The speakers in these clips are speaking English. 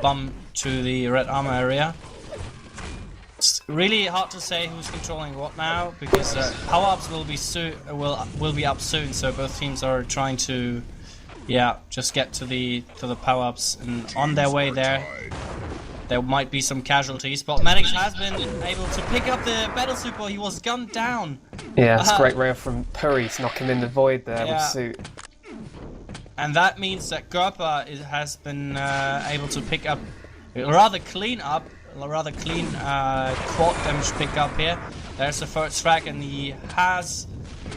bomb to the red armor area. It's really hard to say who's controlling what now, because power-ups will be up soon, so both teams are trying to, yeah, just get to the power-ups, and on their way there might be some casualties, but Maddox has been able to pick up the battlesuit, but he was gunned down. Yeah, it's a great rail from Puri to knock him in the void there with suit. And that means that Gerpa has been able to pick up, rather clean quad damage pick up here. There's the first frag, and he has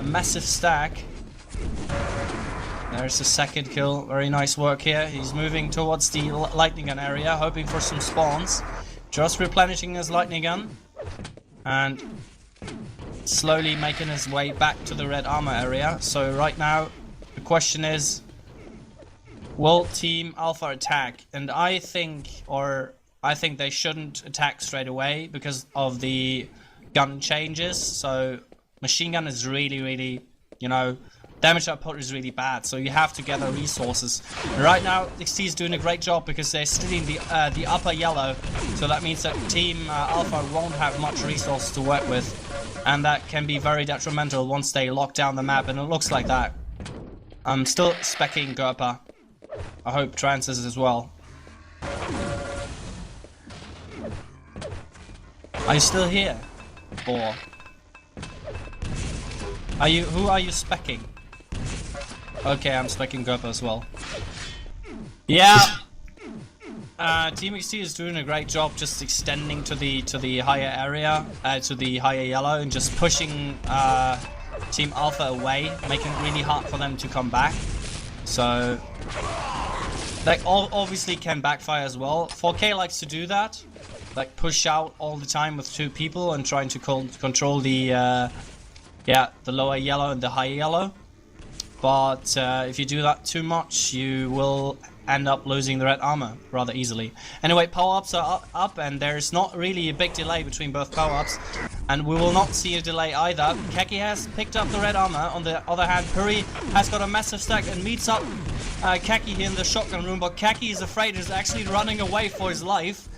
a massive stack. There's the second kill. Very nice work here. He's moving towards the lightning gun area, hoping for some spawns. Just replenishing his lightning gun, and slowly making his way back to the red armor area. So right now, the question is, will Team Alpha attack? And I think they shouldn't attack straight away because of the gun changes. So machine gun is really, you know, damage output is really bad. So you have to gather resources. And right now, XT is doing a great job because they're stealing the upper yellow. So that means that Team Alpha won't have much resources to work with, and that can be very detrimental once they lock down the map. And it looks like that. I'm still speccing Gerpa. I hope Trans is as well. Are you still here? Or are you? Who are you speccing? Okay, I'm speccing Gerpa as well. Yeah. Team XT is doing a great job just extending to the higher area, to the higher yellow, and just pushing Team Alpha away, making it really hard for them to come back. So that obviously can backfire as well. 4K likes to do that, like push out all the time with two people and trying to control the lower yellow and the higher yellow. But if you do that too much, you will end up losing the red armor rather easily. Anyway, power-ups are up, and there's not really a big delay between both power-ups, and we will not see a delay either. Keki has picked up the red armor. On the other hand, Puri has got a massive stack and meets up Keki here in the shotgun room, but Keki is afraid, he's actually running away for his life.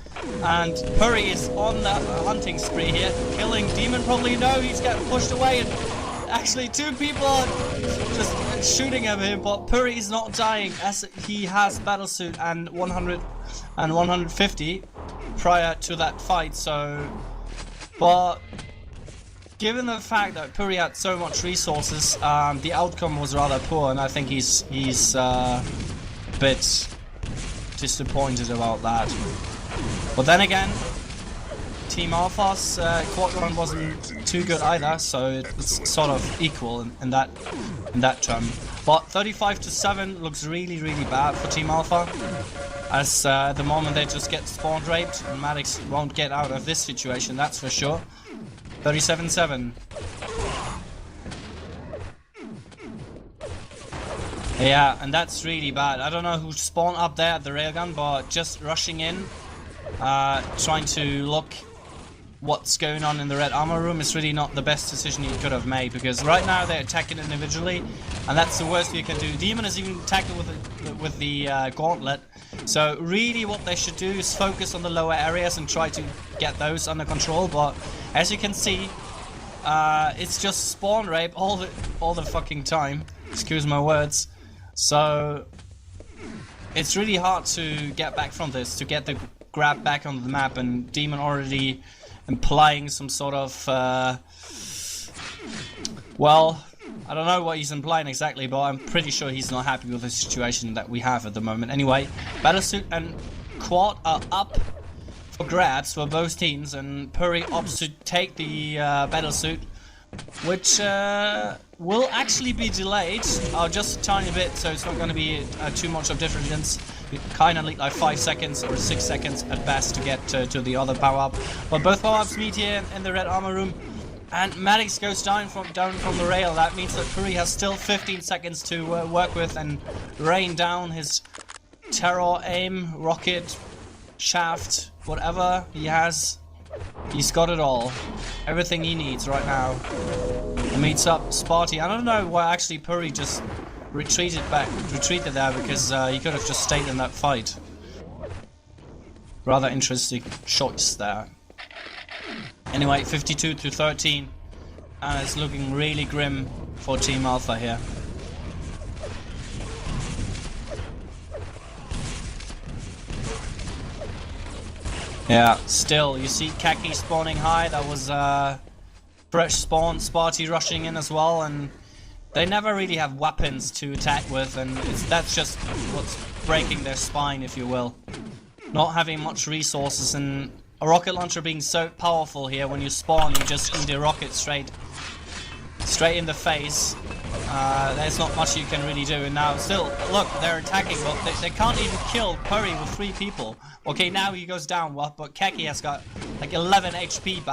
And Puri is on the hunting spree here, killing Demon. Probably no, he's getting pushed away, and actually two people are just shooting at him, but Puri is not dying as he has battlesuit and 100 and 150 prior to that fight. So, but given the fact that Puri had so much resources, the outcome was rather poor, and I think he's a bit disappointed about that. But then again, Team Alpha's quad run wasn't too good either, so it's sort of equal in that term. But 35-7 looks really bad for Team Alpha, as at the moment they just get spawn raped, and Maddox won't get out of this situation, that's for sure. 37-7. Yeah, and that's really bad. I don't know who spawned up there at the railgun, but just rushing in, trying to look what's going on in the red armor room is really not the best decision you could have made, because right now they're attacking individually, and that's the worst you can do. Demon is even attacking with the gauntlet, so really what they should do is focus on the lower areas and try to get those under control. But as you can see, it's just spawn rape all the fucking time. Excuse my words. So it's really hard to get back from this, to get the grab back on the map, and Demon already implying some sort of well, I don't know what he's implying exactly, but I'm pretty sure he's not happy with the situation that we have at the moment. Anyway, battlesuit and quad are up for grabs for both teams, and Puri opts to take the battlesuit, which will actually be delayed just a tiny bit, so it's not going to be too much of difference. You kind of need like 5 seconds or 6 seconds at best to get to the other power-up. But both power-ups meet here in the red armor room, and Maddox goes down from the rail. That means that Puri has still 15 seconds to work with and rain down his terror aim, rocket, shaft, whatever he has. He's got it all. Everything he needs right now. He meets up Sparty. I don't know why actually Puri just retreated there, because he could have just stayed in that fight. rather interesting choice there. Anyway, 52-13, and it's looking really grim for Team Alpha here. Yeah, still, you see Kaki spawning high. That was fresh spawn, Sparty rushing in as well, and they never really have weapons to attack with, and that's just what's breaking their spine, if you will. Not having much resources, and a rocket launcher being so powerful here, when you spawn, you just eat a rocket straight in the face. There's not much you can really do. And now, still, look, they're attacking, but they can't even kill Puri with 3 people. Okay, now he goes down, but Keki has got like 11 HP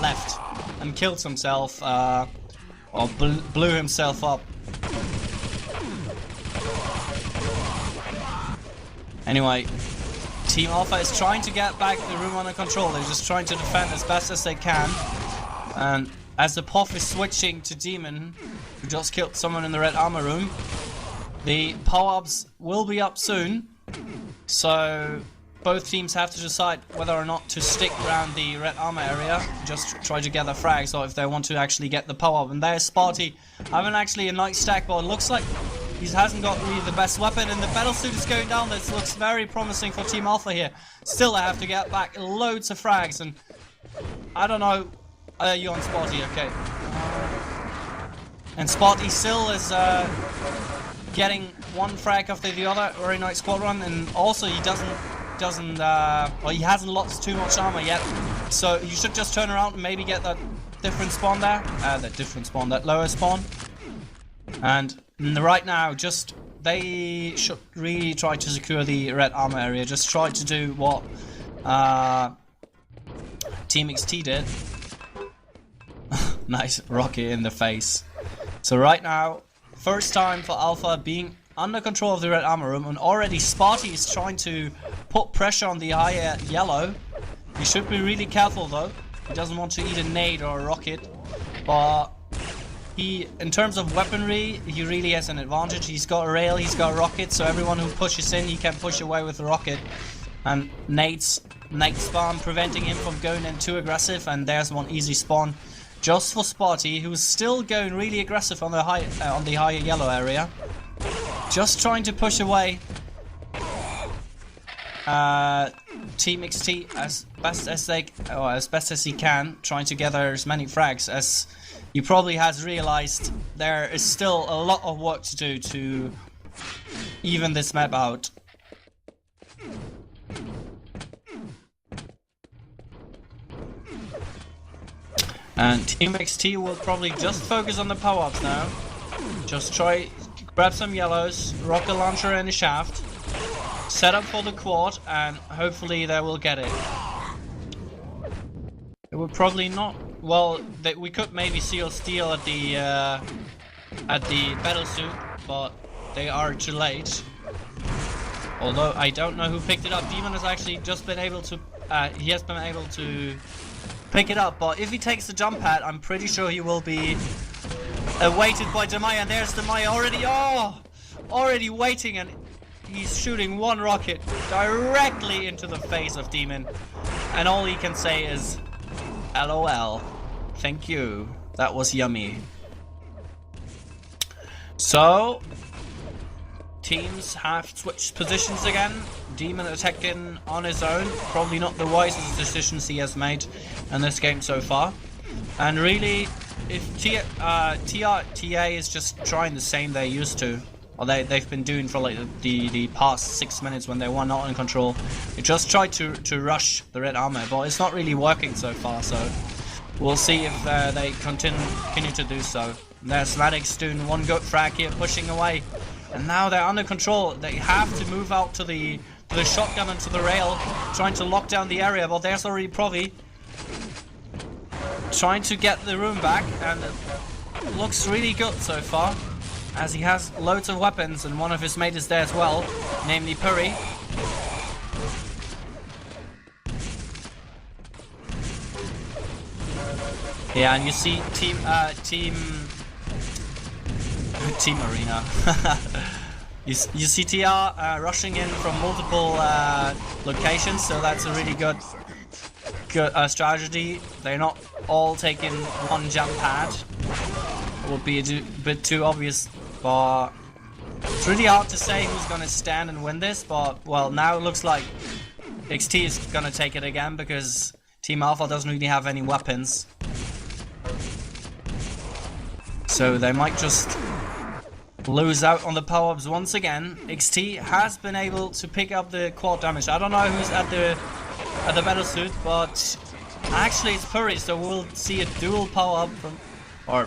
left and killed himself, or blew himself up. Anyway, Team Alpha is trying to get back the room under control. They're just trying to defend as best as they can. And as the Puff is switching to Demon, who just killed someone in the red armor room, the power-ups will be up soon. So both teams have to decide whether or not to stick around the red armor area, just try to gather frags, or if they want to actually get the power-up. And there's Sparty having actually a nice stack, but it looks like he hasn't got really the best weapon, and the battlesuit is going down. This looks very promising for Team Alpha here. Still, they have to get back loads of frags, and I don't know. You're on Sparty, okay. And Sparty still is getting one frag after the other. Very nice squad run, and also he well, he hasn't lost too much armor yet. So you should just turn around and maybe get that different spawn there. That lower spawn. And right now, they should really try to secure the red armor area. Just try to do what Team XT did. Nice rocket in the face. So right now, first time for Alpha being under control of the red armor room, and already Sparty is trying to put pressure on the higher yellow. He should be really careful though. He doesn't want to eat a nade or a rocket, but in terms of weaponry, he really has an advantage. He's got a rail, he's got a rocket, so everyone who pushes in, he can push away with a rocket. And nade spawn preventing him from going in too aggressive, and there's one easy spawn just for Sparty, who's still going really aggressive on the higher yellow area. Just trying to push away Team XT as best as he can, trying to gather as many frags. As he probably has realized, there is still a lot of work to do to even this map out. And Team XT will probably just focus on the power-ups now. Just grab some yellows, rocket launcher and a shaft, set up for the quad, and hopefully they will get it. It would probably not. Well, we could maybe seal steel at the battlesuit, but they are too late. Although I don't know who picked it up. Demon has actually just been able to. He has been able to pick it up, but if he takes the jump pad, I'm pretty sure he will be awaited by Demaya. And there's Demaya already waiting, and he's shooting one rocket directly into the face of Demon, and all he can say is LOL, thank you, that was yummy. So teams have switched positions again. Demon attacking on his own, probably not the wisest decisions he has made in this game so far. And really, if TA is just trying the same they used to, or they've been doing for like the past 6 minutes when they were not in control, they just tried to rush the red armor, but it's not really working so far. So we'll see if they continue to do so. There's Maddox doing one good frag here, pushing away, and now they're under control. They have to move out to the shotgun and to the rail, trying to lock down the area, but there's already Provi trying to get the room back, and it looks really good so far, as he has loads of weapons, and one of his mates is there as well, namely Puri. Yeah, and you see Team Arena. You see TR rushing in from multiple locations, so that's a really good strategy. They're not all taking one jump pad. It would be a bit too obvious, but it's really hard to say who's gonna stand and win this. But well, now it looks like XT is gonna take it again because Team Alpha doesn't really have any weapons, so they might just lose out on the power-ups once again. XT has been able to pick up the quad damage. I don't know who's at the battlesuit, but actually it's Puri, so we'll see a dual power-up from, or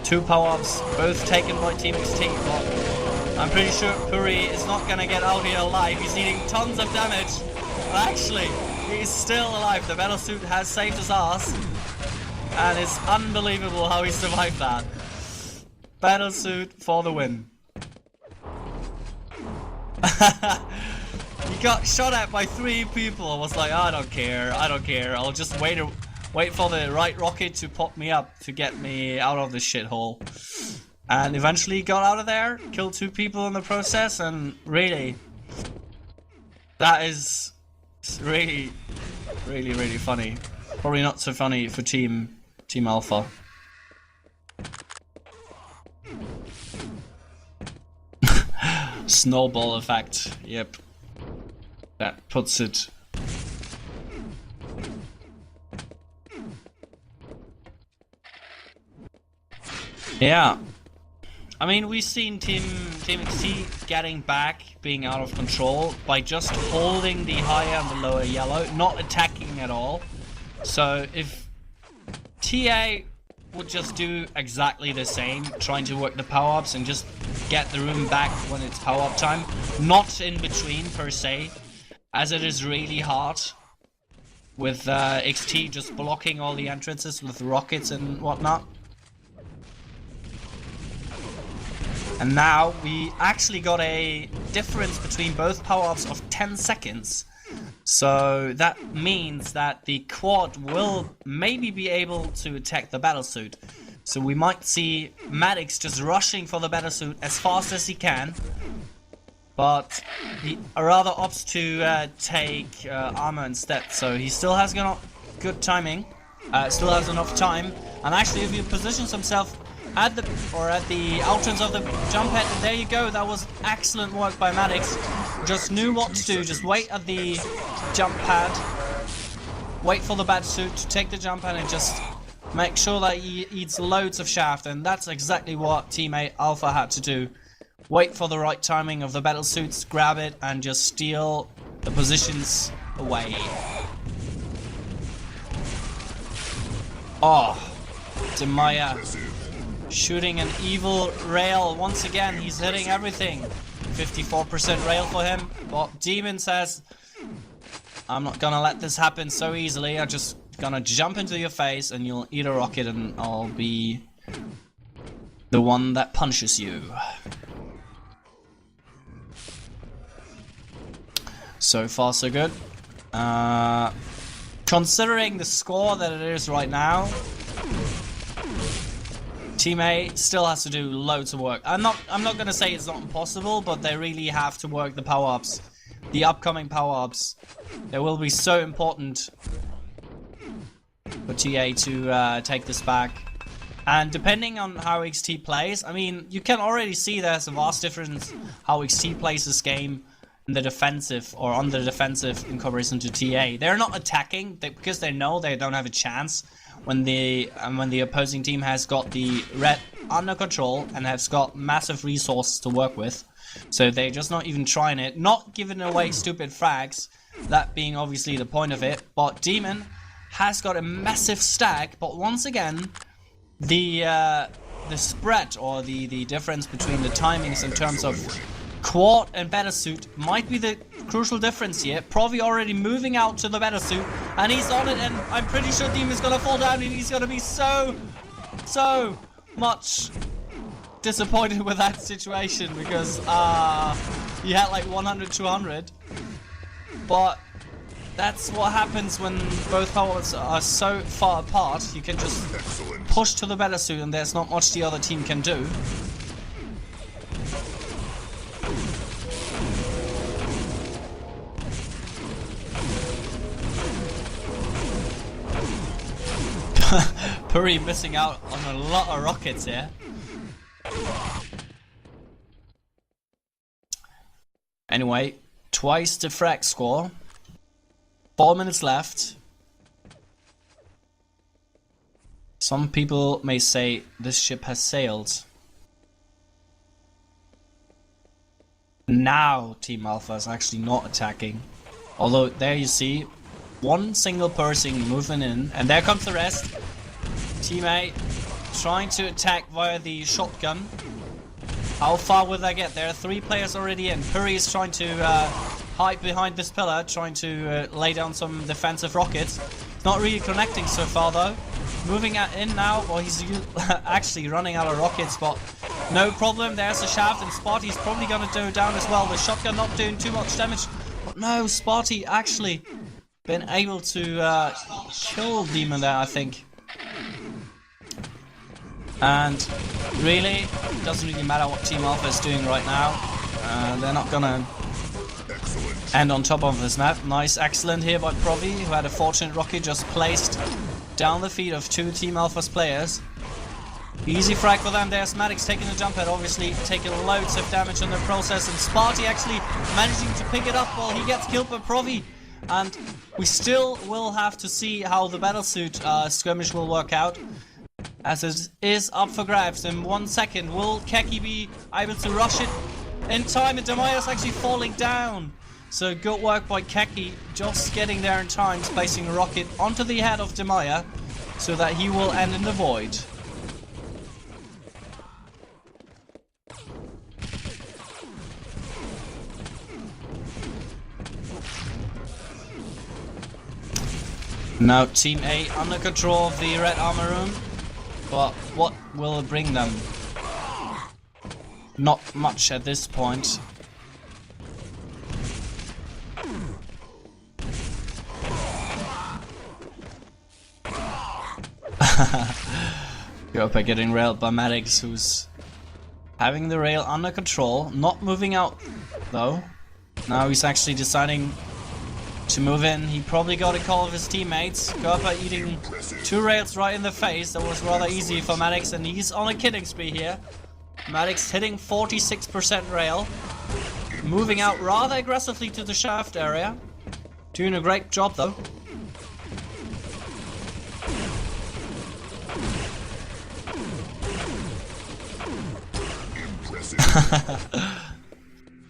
2 power-ups, both taken by Team XT. But I'm pretty sure Puri is not gonna get out here alive. He's needing tons of damage. But actually, he's still alive. The battlesuit has saved his ass, and it's unbelievable how he survived that. Battlesuit for the win. He got shot at by 3 people. I was like, I don't care, I'll just wait for the right rocket to pop me up to get me out of this shithole. And eventually got out of there, killed 2 people in the process, and really, that is really funny. Probably not so funny for Team Alpha. Snowball effect, yep. That puts it. Yeah. I mean, we've seen Team XT getting back, being out of control by just holding the higher and the lower yellow, not attacking at all. So if TA would just do exactly the same, trying to work the power-ups and just get the room back when it's power-up time, not in between per se, as it is really hard with XT just blocking all the entrances with rockets and whatnot. And now we actually got a difference between both power-ups of 10 seconds. So that means that the quad will maybe be able to attack the battlesuit. So we might see Maddox just rushing for the battlesuit as fast as he can. But he rather opts to take armor instead. So he still has good timing, still has enough time. And actually if he positions himself at the outrance of the jump head, and there you go, that was excellent work by Maddox. Just knew what to do, just wait at the jump pad, wait for the battlesuit to take the jump pad and just make sure that he eats loads of shaft, and that's exactly what teammate Alpha had to do. Wait for the right timing of the battlesuits, grab it and just steal the positions away. Oh, Demaya shooting an evil rail once again. He's hitting everything. 54% rail for him. But Demon says, I'm not gonna let this happen so easily. I'm just gonna jump into your face and you'll eat a rocket and I'll be the one that punches you. So far so good. Considering the score that it is right now, Team A still has to do loads of work. I'm not gonna say it's not impossible, but they really have to work the power-ups. The upcoming power-ups. They will be so important for TA to take this back. And depending on how XT plays, I mean, you can already see there's a vast difference how XT plays this game in the defensive or on the defensive in comparison to TA. They're not attacking because they know they don't have a chance when the opposing team has got the red under control and has got massive resources to work with. So they're just not even trying it, not giving away stupid frags, that being obviously the point of it. But Demon has got a massive stack, but once again, the spread or the difference between the timings in terms of quad and battlesuit might be the crucial difference here. Provi already moving out to the battlesuit, and he's on it, and I'm pretty sure Demon's gonna fall down, and he's gonna be so much disappointed with that situation because he had like 100, 200. But that's what happens when both powers are so far apart. You can just push to the battlesuit, and there's not much the other team can do. Puri missing out on a lot of rockets here. Anyway, twice the frag score. 4 minutes left. Some people may say this ship has sailed. Now Team Alpha is actually not attacking. Although there you see one single person moving in, and there comes the rest. Team A trying to attack via the shotgun. How far will they get? There are 3 players already in. Puri is trying to hide behind this pillar, trying to lay down some defensive rockets. It's not really connecting so far though. Moving in now, well, he's actually running out of rockets, but no problem. There's a shaft, and Sparty's probably gonna go down as well. The shotgun not doing too much damage, but no, Sparty actually been able to kill Demon there, I think. And really, it doesn't really matter what Team Alpha is doing right now. They're not gonna end on top of this map. Nice, excellent here by Provi, who had a fortunate rocket just placed down the feet of 2 Team Alpha's players. Easy frag for them. There's Maddox taking the jump head, obviously taking loads of damage in the process, and Sparty actually managing to pick it up while he gets killed by Provi. And we still will have to see how the battlesuit skirmish will work out, as it is up for grabs in 1 second. Will Keki be able to rush it in time? And Demaya's actually falling down. So good work by Keki, just getting there in time, placing a rocket onto the head of Demaya so that he will end in the void. Now Team A under control of the red armor room, but what will it bring them? Not much at this point. Europa getting railed by Maddox, who's having the rail under control, not moving out though. Now he's actually deciding to move in. He probably got a call of his teammates. Gerpa eating 2 rails right in the face. That was rather easy for Maddox, and he's on a killing spree here. Maddox hitting 46% rail, moving out rather aggressively to the shaft area. Doing a great job though.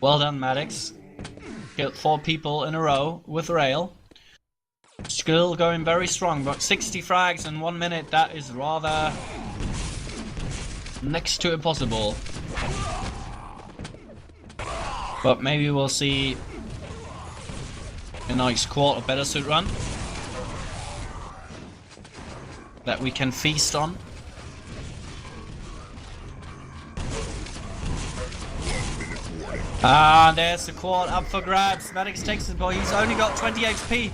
Well done, Maddox. Killed 4 people in a row with rail. Still going very strong, but 60 frags in 1 minute, that is rather next to impossible. But maybe we'll see a nice quad or better suit run that we can feast on. Ah, there's the quad up for grabs. Maddox takes it, but he's only got 20 HP.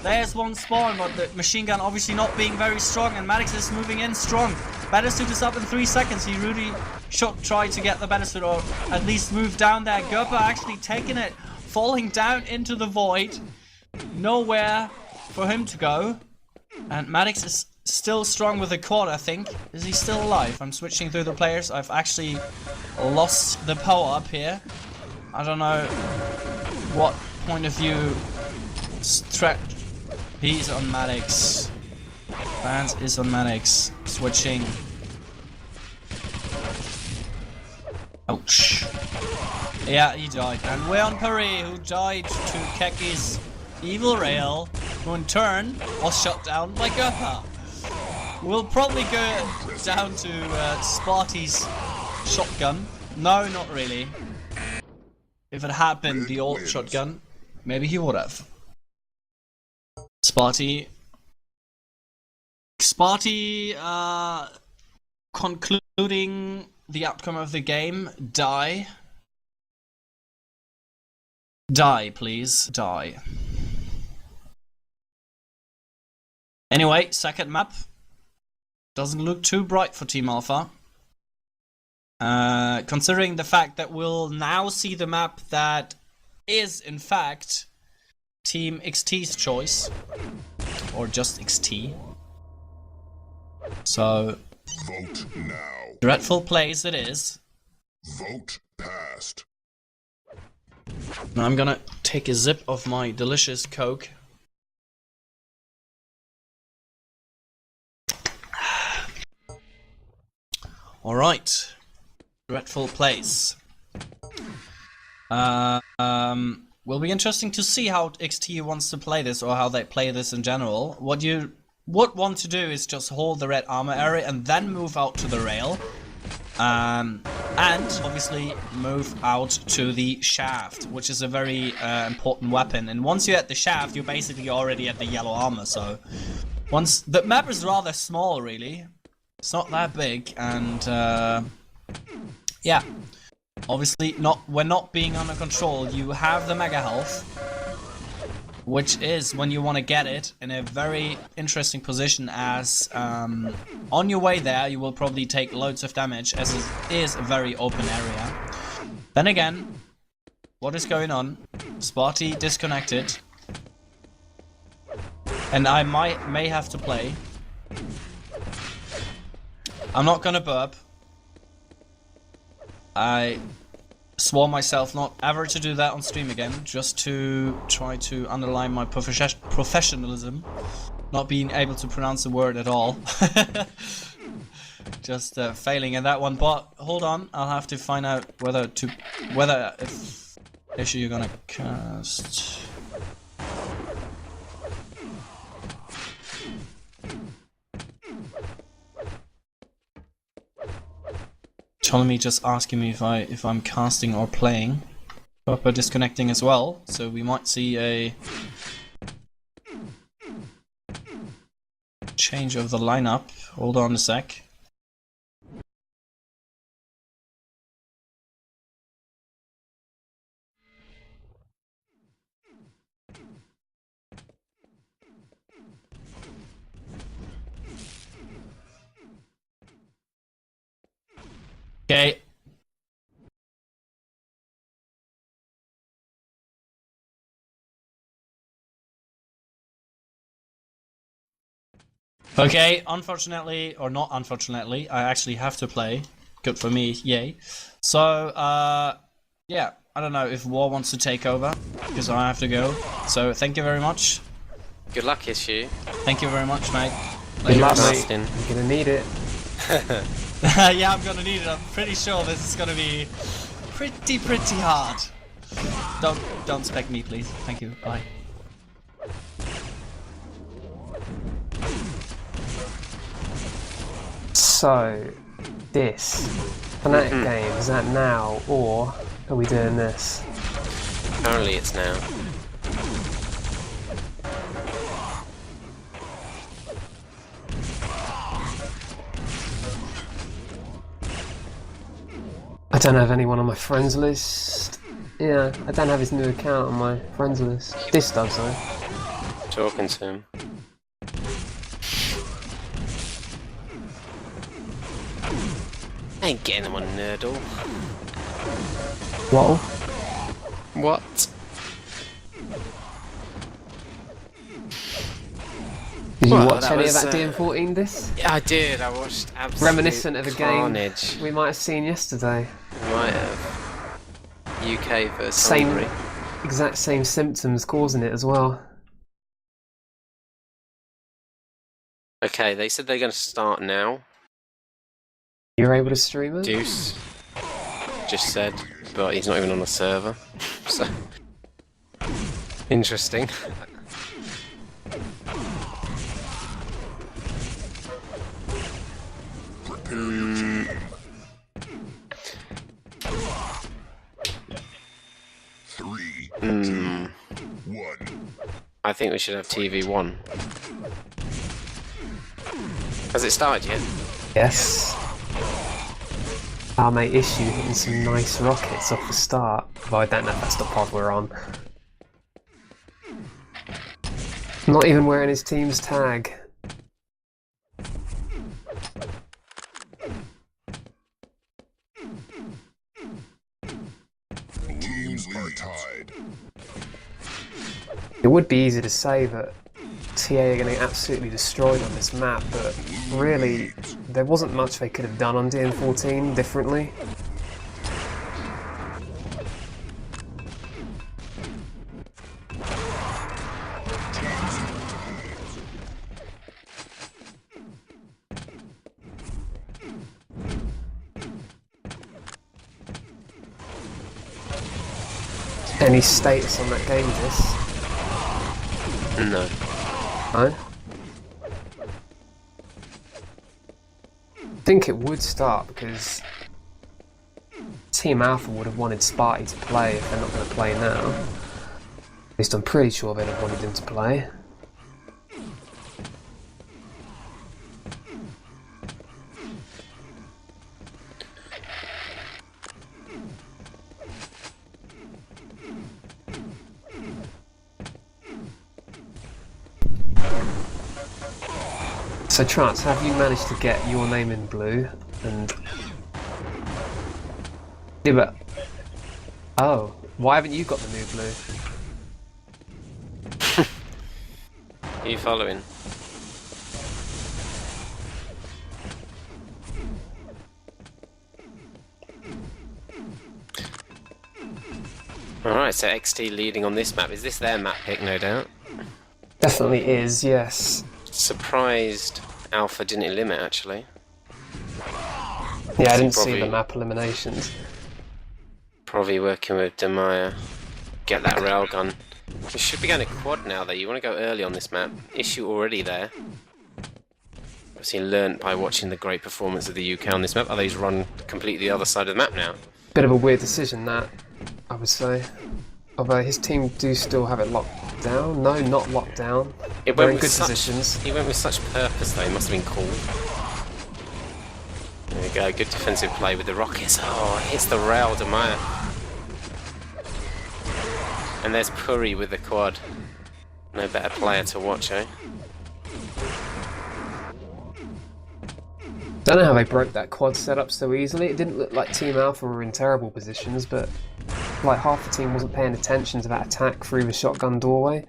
There's one spawn, but the machine gun obviously not being very strong, and Maddox is moving in strong. Battlesuit is up in 3 seconds. He really should try to get the Battlesuit, or at least move down there. Gerpa actually taking it, falling down into the void. Nowhere for him to go. And Maddox is still strong with the quad, I think. Is he still alive? I'm switching through the players. I've actually lost the power up here. I don't know what point of view he's on Maddox. Vance is on Maddox. Switching. Ouch. Yeah, he died. And we're on Puri, who died to Keki's evil rail, who in turn was shot down by Gerpa. We'll probably go down to Sparty's shotgun. No, not really. If it had been the old shotgun, maybe he would have. Sparty concluding the outcome of the game. Die. Die, please. Die. Anyway, second map. Doesn't look too bright for Team Alpha. Considering the fact that we'll now see the map that is, in fact, Team XT's choice. Or just XT. So, Vote now. dreadful place it is. Vote passed. Now I'm gonna take a sip of my delicious Coke. Alright. Dreadful place. Will be interesting to see how XT wants to play this, or how they play this in general. What you would want to do is just hold the red armor area and then move out to the rail. And obviously move out to the shaft, which is a very important weapon. And once you're at the shaft, you're basically already at the yellow armor. So once the map is rather small, really, it's not that big, and yeah, obviously we're not being under control. You have the mega health, which is, when you want to get it, in a very interesting position, as on your way there you will probably take loads of damage, as it is a very open area. Then again, what is going on? Sparty disconnected, and I may have to play. I'm not gonna burp. I swore myself not ever to do that on stream again, just to try to underline my professionalism, not being able to pronounce the word at all. Just failing at that one. But hold on, I'll have to find out if issue you're gonna cast. Ptolemy just asking me if I'm casting or playing. Purple disconnecting as well, so we might see a change of the lineup. Hold on a sec. Okay. Okay, unfortunately, or not unfortunately, I actually have to play. Good for me, yay. So, yeah, I don't know if War wants to take over, because I have to go. So, thank you very much. Good luck, Issue. Thank you very much, mate. Good luck, mate. Austin. You're gonna need it. Yeah, I'm gonna need it. I'm pretty sure this is gonna be pretty hard. Don't spec me, please. Thank you. Bye. So, this Fnatic game, is that now, or are we doing this? Apparently it's now. I don't have anyone on my friends list. Yeah, I don't have his new account on my friends list. This does though. Talking to him. I ain't getting them on Nerdle. What? What? Did you Well, watch that any was, of that DM14 this? Yeah, I did. I watched absolute Reminiscent of a carnage. game we might have seen yesterday. Might have. UK versus Same, Hungary. exact same symptoms causing it as well. Okay, they said they're going to start now. You're able to stream it? Deuce just said, but he's not even on the server. So interesting. Three, two, one. I think we should have TV1. Has it started yet? Yes. Our mate Issue hitting some nice rockets off the start. Though I don't know if that's the pod we're on. Not even wearing his team's tag. Teams are tied. It would be easy to say that TA are getting absolutely destroyed on this map, but really, there wasn't much they could have done on DN14 differently. Any status on that game, this? No. No? I think it would start because Team Alpha would have wanted Sparty to play if they're not going to play now. At least I'm pretty sure they'd have wanted him to play. So Trance, have you managed to get your name in blue? And yeah, but oh, why haven't you got the new blue? Are you following? Alright, so XT leading on this map. Is this their map pick, no doubt? Definitely is, yes. Surprised Alpha didn't eliminate, actually. Yeah, I didn't see Probably- the map eliminations. Probably working with Demaya. Get that railgun. We should be going to quad now, though. You want to go early on this map. Issue already there. Obviously learnt by watching the great performance of the UK on this map. Although he's run completely the other side of the map now. Bit of a weird decision that, I would say. Although his team do still have it locked down. No, not locked down. It They're went in with good such, positions. He went with such purpose, though. He must have been cool. There we go. Good defensive play with the rockets. Oh, hits the rail, Demaya. And there's Puri with the quad. No better player to watch, eh? Don't know how they broke that quad setup so easily. It didn't look like Team Alpha were in terrible positions, but like half the team wasn't paying attention to that attack through the shotgun doorway.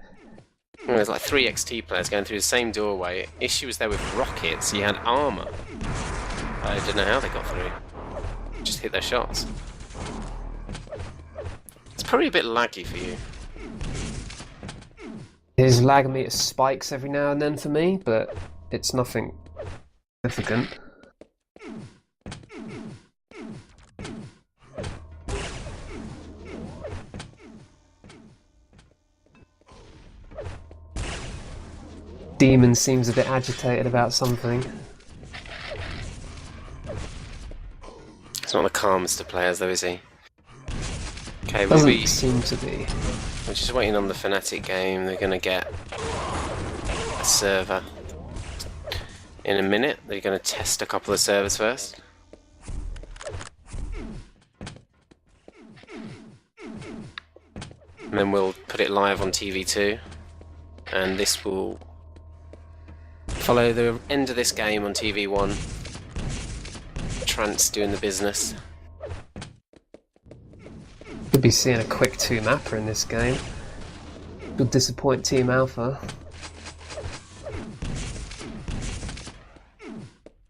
Well, there's like 3 XT players going through the same doorway. Issue was there with rockets. He had armor. I don't know how they got through. Just hit their shots. It's probably a bit laggy for you. His lag meter spikes every now and then for me, but it's nothing significant. Demon seems a bit agitated about something. He's not the calmest of players, though, is he? Okay, Doesn't seem to be. we're just waiting on the Fnatic game. They're going to get a server in a minute. They're going to test a couple of servers first. And then we'll put it live on TV2. And this will follow the end of this game on TV1. Trance doing the business. Could be seeing a quick 2-mapper in this game. Could disappoint Team Alpha.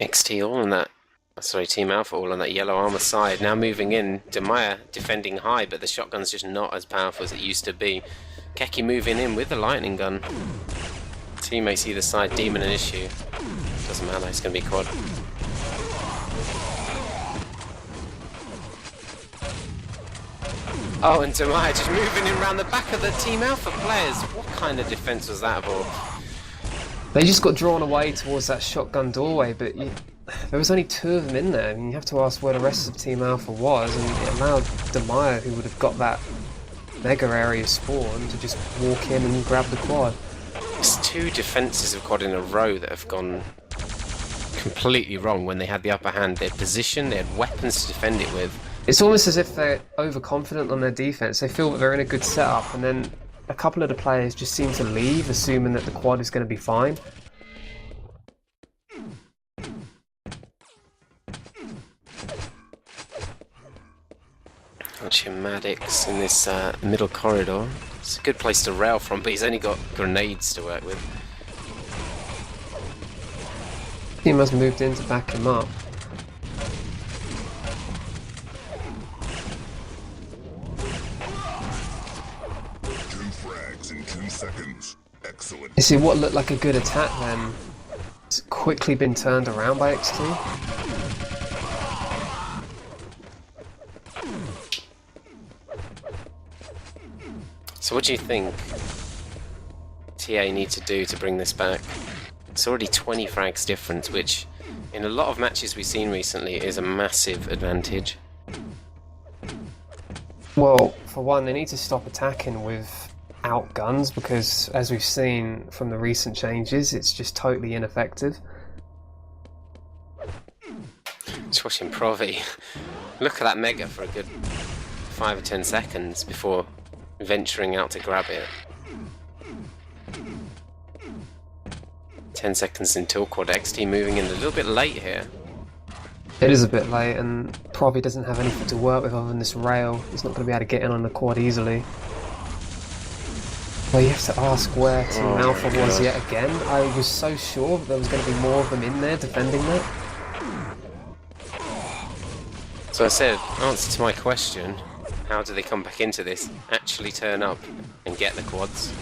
XT all on that. Sorry, Team Alpha all on that yellow armor side. Now moving in. Demaya defending high, but the shotgun's just not as powerful as it used to be. Keki moving in with the lightning gun. Teammates either side, Demon and Issue. Doesn't matter, it's going to be quad. Oh, and Demaya just moving in around the back of the Team Alpha players. What kind of defense was that for? They just got drawn away towards that shotgun doorway, but there was only 2 of them in there. I mean, you have to ask where the rest of Team Alpha was, and it allowed Demaya, who would have got that mega area spawn, to just walk in and grab the quad. It's 2 defenses of quad in a row that have gone completely wrong when they had the upper hand. They had position, they had weapons to defend it with. It's almost as if they're overconfident on their defense. They feel that they're in a good setup, and then a couple of the players just seem to leave, assuming that the quad is going to be fine. Maddox in this middle corridor. It's a good place to rail from, but he's only got grenades to work with. Team has moved in to back him up. Two frags in 2 seconds. Excellent. You see what looked like a good attack then? It's quickly been turned around by XT. So what do you think TA need to do to bring this back? It's already 20 frags difference, which in a lot of matches we've seen recently is a massive advantage. Well, for one, they need to stop attacking without guns because, as we've seen from the recent changes, it's just totally ineffective. Just watching Provi. Look at that mega for a good 5 or 10 seconds before venturing out to grab it. 10 seconds until quad. XT moving in a little bit late here. It is a bit late, and probably doesn't have anything to work with other than this rail. He's not going to be able to get in on the quad easily. Well, you have to ask where Team Alpha was yet again. I was so sure that there was going to be more of them in there defending that. So I said, answer to my question, how do they come back into this, actually turn up and get the quads?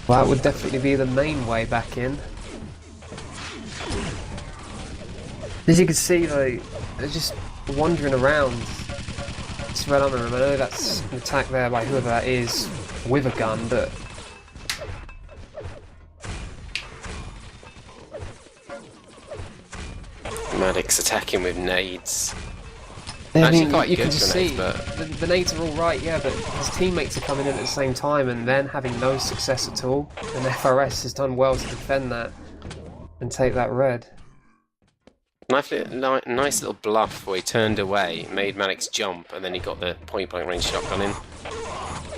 Well, that would definitely be the main way back in. As you can see, though, they're just wandering around. Spread on them. I know that's an attack there by whoever that is with a gun, but Maddox attacking with nades. I Actually mean, quite you good can just for nades, see but the nades are all right, yeah, but his teammates are coming in at the same time and then having no success at all. And FRS has done well to defend that and take that red. nice little bluff where he turned away, made Maddox jump, and then he got the point blank range shotgun in.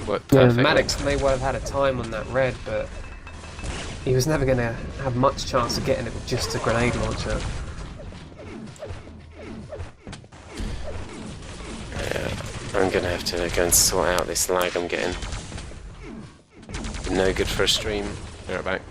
Worked Yeah, perfectly. Maddox may well have had a time on that red, but he was never going to have much chance of getting it with just a grenade launcher. I'm gonna have to go and sort out this lag I'm getting. No good for a stream. Be right back.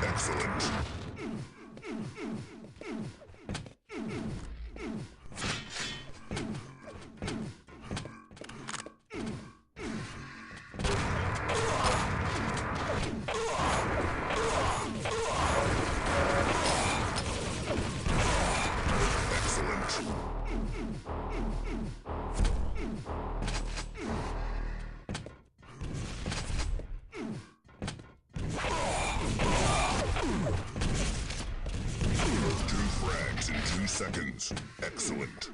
Excellent. Excellent. Two frags in 2 seconds. Excellent.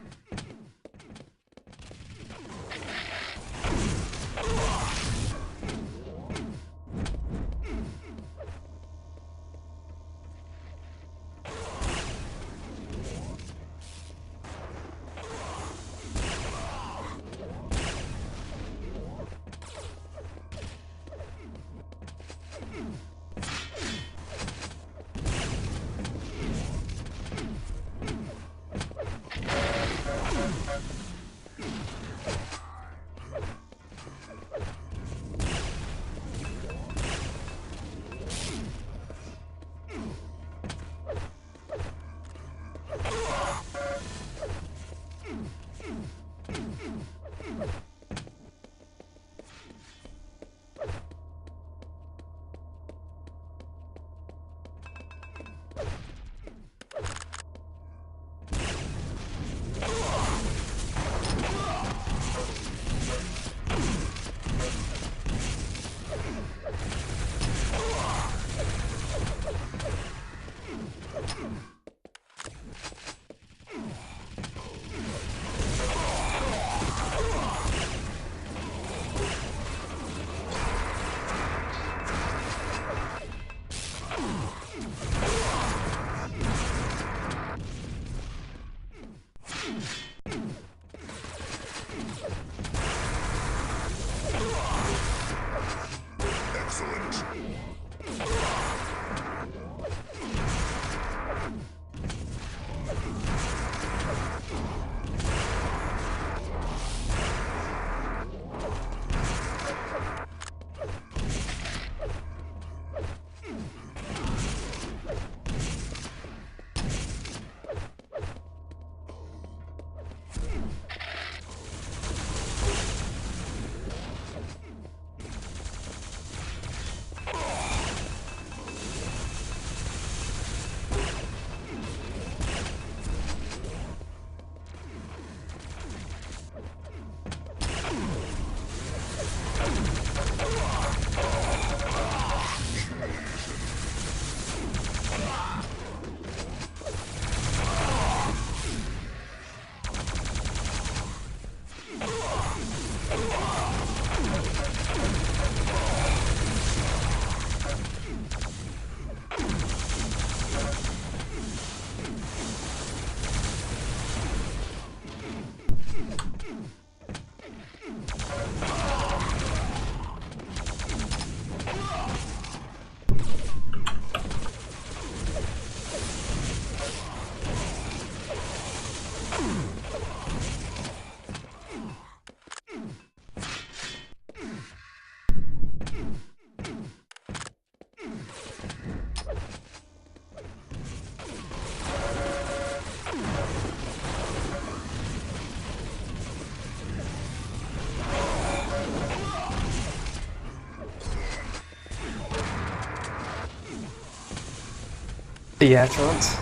Yeah, chance.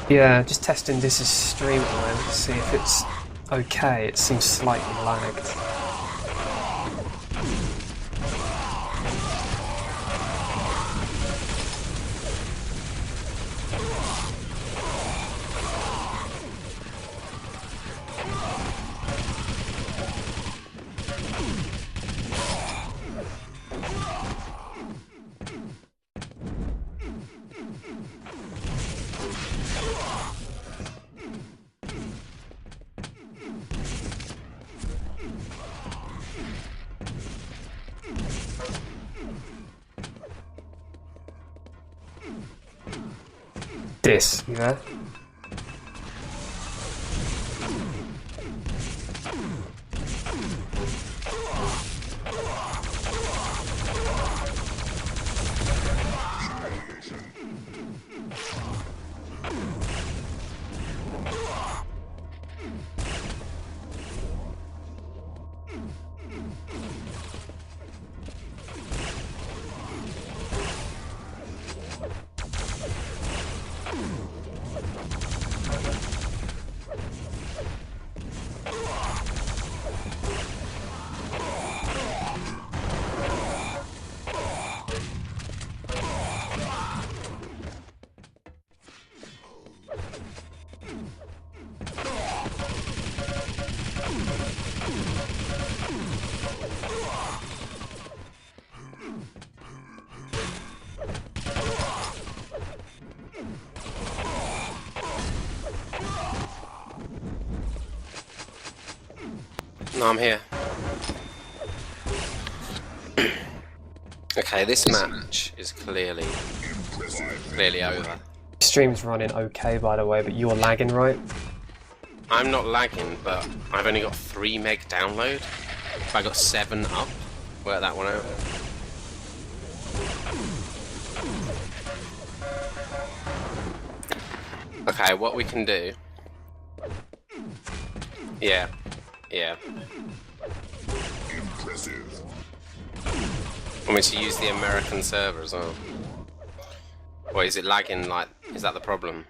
Yeah, just testing this as stream time to see if it's okay. It seems slightly lagged. This, you there? No, I'm here. Okay, this match is clearly over. Stream's running okay, by the way, but you're lagging, right? I'm not lagging, but I've only got 3 meg download. I got 7 up. Work that one out. Okay, what we can do... Yeah. Impressive. Want me to use the American server as well? Or is it lagging, like, is that the problem?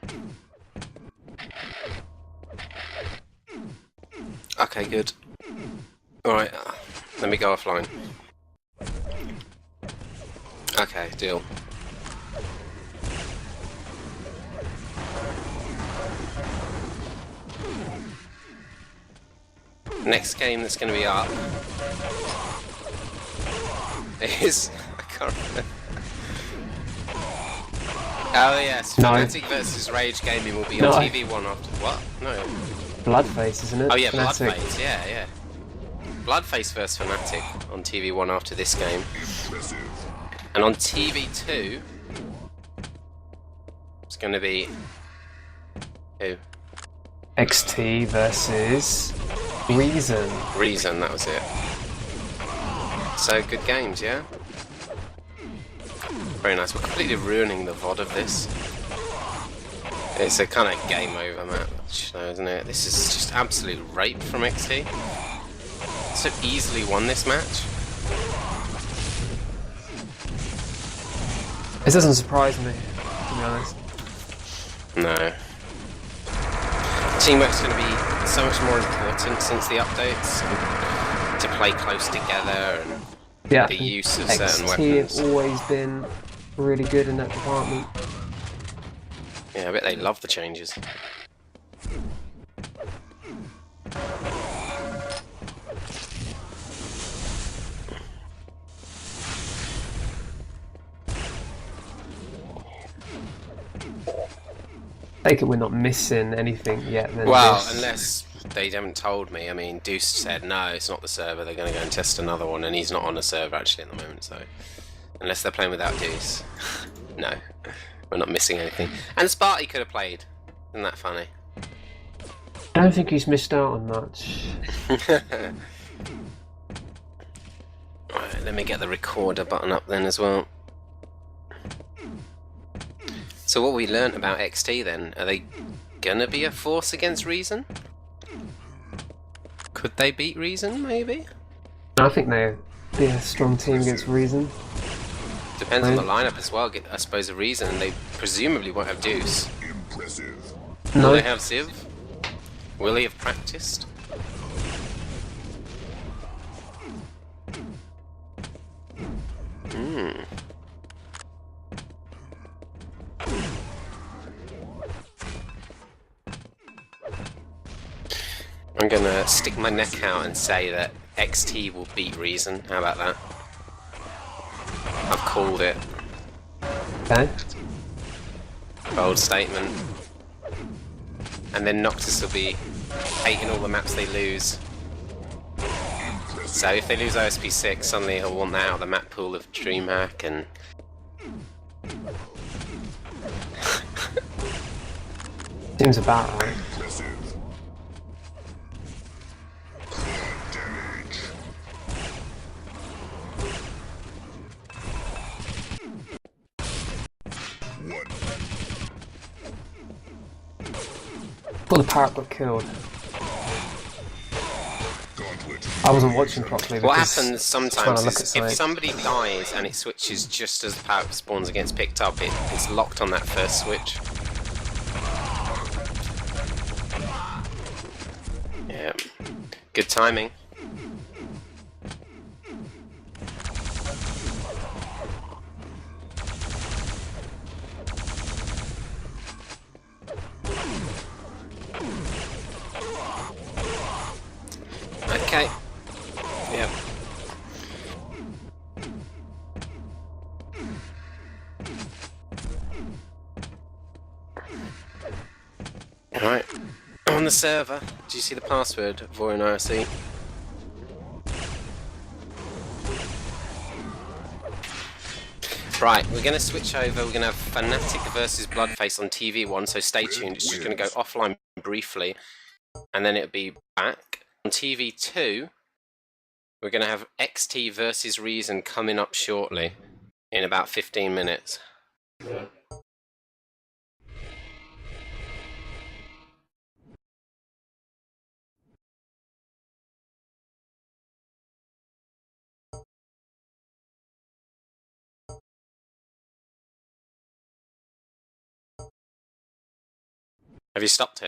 Okay, good. Alright, let me go offline. Okay, deal. Next game that's going to be up is... I can't remember. Oh yes, No. Fnatic versus Rage Gaming will be No. on TV1 after... What? No. Bloodface, isn't it? Oh yeah, Fnatic. Bloodface, yeah. Bloodface versus Fnatic on TV1 after this game. And on TV2, it's going to be... Who? XT versus Reason. Reason, that was it. So, good games, yeah? Very nice. We're completely ruining the VOD of this. It's a kind of game over match, though, isn't it? This is just absolute rape from XT. So easily won this match. This doesn't surprise me, to be honest. No. Teamwork's going to be so much more important since the updates. To play close together and Yeah, the use of XT certain weapons. have always been really good in that department. Yeah, I bet they love the changes. Take it we're not missing anything yet. Then Well, this. unless they haven't told me. I mean, Deuce said, no, it's not the server, they're going to go and test another one, and he's not on the server actually at the moment, so... Unless they're playing without Deuce. No, we're not missing anything. And Sparty could have played. Isn't that funny? I don't think he's missed out on much. Alright, let me get the recorder button up then as well. So what we learnt about XT then, are they gonna be a force against Reason? Could they beat Reason, maybe? I think they'd be a strong team against Reason. Depends on the lineup as well, I suppose, a Reason, and they presumably won't have Deuce. Impressive. Will No, they have Ziv? Will he have practiced? I'm gonna stick my neck out and say that XT will beat Reason. How about that? I've called it. okay. Bold statement. And then Noctis will be hating all the maps they lose. So if they lose OSP6, suddenly he'll want that out of the map pool of DreamHack and... Seems about right. Impressive. Damage. One. Well, the parrot got killed. Gauntlet. I wasn't watching properly. What because happens I was trying sometimes to look is at if something. somebody dies and it switches just as the power spawns against picked up, it's locked on that first switch. Yeah. Good timing. Okay. Yep. Alright. On the server, do you see the password, Vorin IRC? Right, we're going to switch over. We're going to have Fnatic versus Bloodface on TV1, so stay tuned. It's just going to go offline briefly, and then it'll be back. On TV2, we're going to have XT versus Reason coming up shortly, in about 15 minutes. Have you stopped it?